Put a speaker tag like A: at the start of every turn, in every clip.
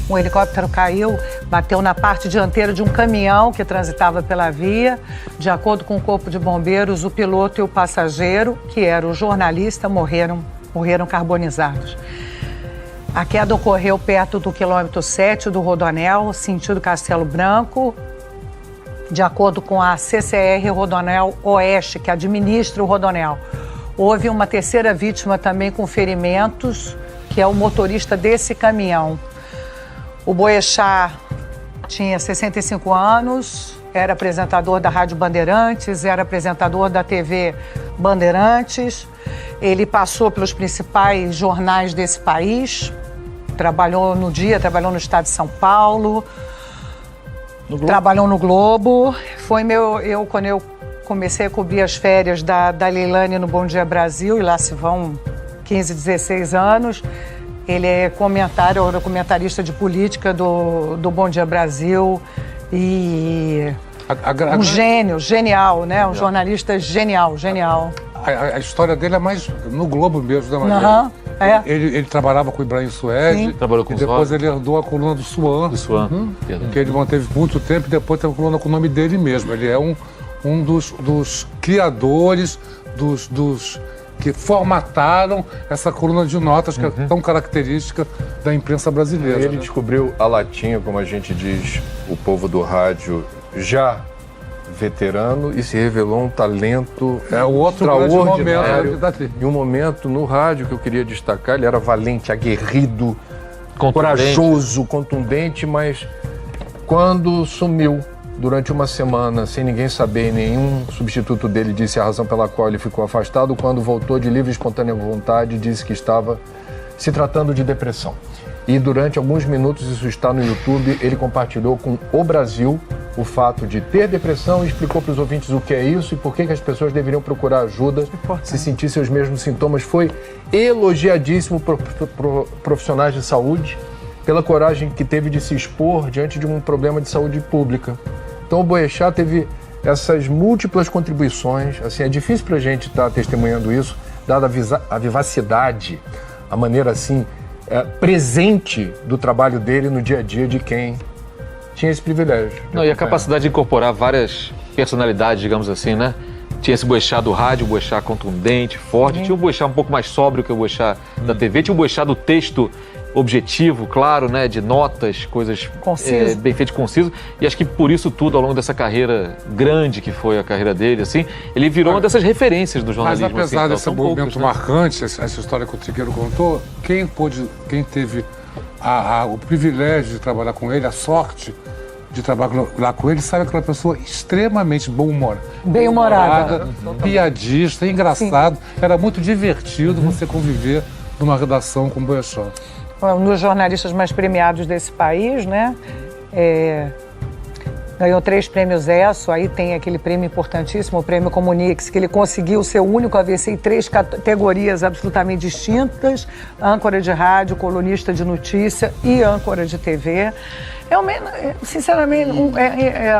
A: um helicóptero caiu, bateu na parte dianteira de um caminhão que transitava pela via. De acordo com o Corpo de Bombeiros, o piloto e o passageiro, que era o jornalista, morreram carbonizados. A queda ocorreu perto do quilômetro 7 do Rodoanel, sentido Castelo Branco. De acordo com a CCR Rodoanel Oeste, que administra o Rodoanel, houve uma terceira vítima também com ferimentos, que é o motorista desse caminhão. O Boechat tinha 65 anos, era apresentador da Rádio Bandeirantes, era apresentador da TV Bandeirantes. Ele passou pelos principais jornais desse país, trabalhou no Estado de São Paulo, trabalhou no Globo. Foi quando eu comecei a cobrir as férias da Leilane no Bom Dia Brasil, e lá se vão 15, 16 anos. Ele é comentarista de política do Bom Dia Brasil e um gênio, genial, né? Um jornalista genial.
B: A história dele é mais no Globo mesmo, né, Maria?
A: Uhum, é.
B: Ele trabalhava com o Ibrahim Suede,
C: trabalhou com
B: e depois ele herdou a coluna do Suan. Que ele manteve muito tempo, e depois teve a coluna com o nome dele mesmo. Ele é um dos criadores, dos que formataram essa coluna de notas que é tão característica da imprensa brasileira.
D: Ele descobriu a latinha, como a gente diz, o povo do rádio já veterano, e se revelou um talento extraordinário. E um momento no rádio que eu queria destacar, ele era valente, aguerrido, corajoso, contundente, mas quando sumiu durante uma semana, sem ninguém saber, nenhum substituto dele disse a razão pela qual ele ficou afastado, quando voltou de livre e espontânea vontade, disse que estava se tratando de depressão. E durante alguns minutos, isso está no YouTube, ele compartilhou com o Brasil o fato de ter depressão e explicou para os ouvintes o que é isso e por que as pessoas deveriam procurar ajuda se sentissem os mesmos sintomas. Foi elogiadíssimo por profissionais de saúde pela coragem que teve de se expor diante de um problema de saúde pública. Então o Boechat teve essas múltiplas contribuições. Assim, é difícil para a gente estar testemunhando isso, dada a vivacidade, a maneira assim presente do trabalho dele no dia a dia de quem tinha esse privilégio.
C: E a capacidade de incorporar várias personalidades, digamos assim, né? Tinha esse Boechat do rádio, o Boechat contundente, forte. Tinha o Boechat um pouco mais sóbrio que o Boechat da TV. Tinha o Boechat do texto objetivo, claro, né? De notas, coisas bem feitas, conciso. E acho que por isso tudo, ao longo dessa carreira grande que foi a carreira dele, assim, ele virou uma dessas referências do jornalismo.
B: Mas apesar
C: assim,
B: desse momento marcante, essa história que o Trigueiro contou, quem teve o privilégio de trabalhar com ele, a sorte de trabalhar lá com ele, sabe, aquela pessoa extremamente bem-humorada, piadista, engraçado. Sim. Era muito divertido você conviver numa redação com o Boechat.
A: Um dos jornalistas mais premiados desse país, né? Ganhou 3 prêmios ESSO, aí tem aquele prêmio importantíssimo, o Prêmio Comunix, que ele conseguiu ser o único a vencer em 3 categorias absolutamente distintas: âncora de rádio, colunista de notícia e âncora de TV. Sinceramente,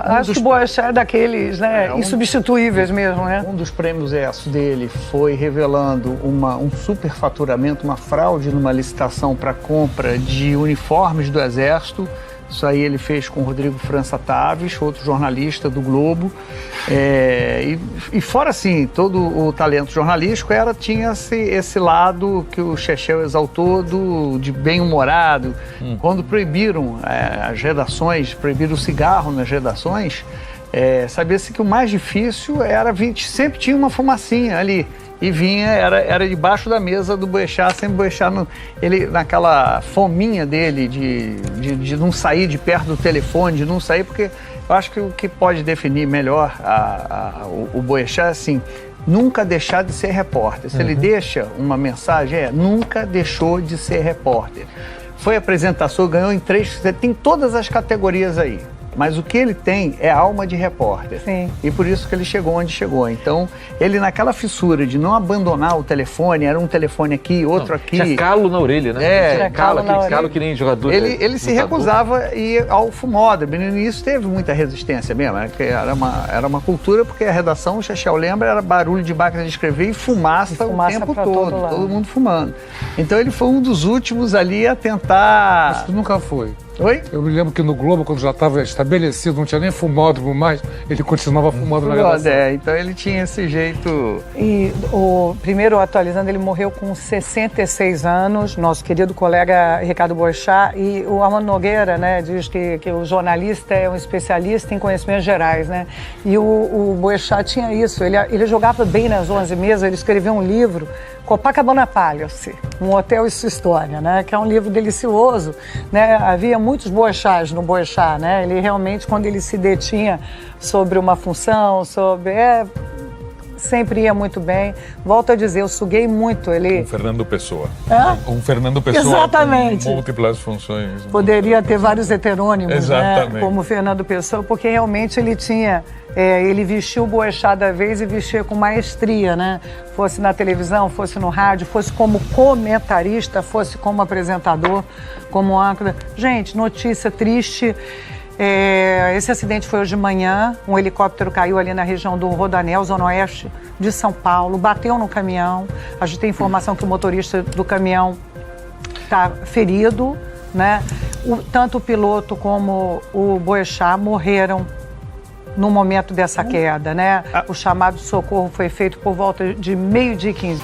A: acho que o Boechat é daqueles, né, insubstituíveis mesmo, né?
E: Um dos prêmios ESSO dele foi revelando um superfaturamento, uma fraude numa licitação para compra de uniformes do Exército. Isso aí ele fez com o Rodrigo França Taves, outro jornalista do Globo. E fora, assim, todo o talento jornalístico tinha esse lado que o Chechel exaltou de bem-humorado. Quando proibiram as redações, proibiram o cigarro nas redações, sabia-se que o mais difícil era sempre tinha uma fumacinha ali. E vinha, era debaixo da mesa do Boechat, sempre Boechat, ele naquela fominha dele de não sair de perto do telefone, de não sair, porque eu acho que o que pode definir melhor o Boechat é assim: nunca deixar de ser repórter. Se ele deixa uma mensagem, nunca deixou de ser repórter. Foi apresentador, ganhou em 3, tem todas as categorias aí. Mas o que ele tem é alma de repórter.
A: Sim.
E: E por isso que ele chegou onde chegou. Então, ele naquela fissura de não abandonar o telefone, era um telefone aqui, outro aqui.
C: Tinha calo na orelha, né?
E: Tinha
C: calo que nem jogador.
E: Ele se recusava a ir ao fumódromo. E no início teve muita resistência mesmo. Era uma cultura, porque a redação, o Chechel lembra, era barulho de máquina de escrever e fumaça o tempo todo mundo fumando. Então ele foi um dos últimos ali a tentar...
B: Mas tu nunca foi.
E: Oi?
B: Eu me lembro que no Globo, quando já estava estabelecido, não tinha nem fumódromo mais, ele continuava fumando na gravação.
E: Então ele tinha esse jeito...
A: E o primeiro atualizando, ele morreu com 66 anos, nosso querido colega Ricardo Boechat, e o Armando Nogueira, né, diz que o jornalista é um especialista em conhecimentos gerais, né? E o Boechat tinha isso, ele jogava bem nas 11 mesas, ele escreveu um livro, Copacabana Palace, um hotel e sua história, né? Que é um livro delicioso, né? Havia muitos Boechats no Boechat, né? Ele realmente, quando ele se detinha sobre uma função, sempre ia muito bem. Volto a dizer, eu suguei muito ele.
F: Um Fernando Pessoa.
A: Um
F: Fernando Pessoa.
A: Exatamente.
F: Com múltiplas funções.
A: Poderia ter vários heterônimos,
F: exatamente,
A: né? Como Fernando Pessoa, porque realmente ele tinha... ele vestiu o Boechat da vez e vestia com maestria, né? Fosse na televisão, fosse no rádio, fosse como comentarista, fosse como apresentador, como âncora. Gente, notícia triste. Esse acidente foi hoje de manhã. Um helicóptero caiu ali na região do Rodoanel, zona oeste de São Paulo, bateu no caminhão. A gente tem informação que o motorista do caminhão está ferido, né? Tanto o piloto como o Boechat morreram no momento dessa queda, né? O chamado de socorro foi feito por volta de 12h15.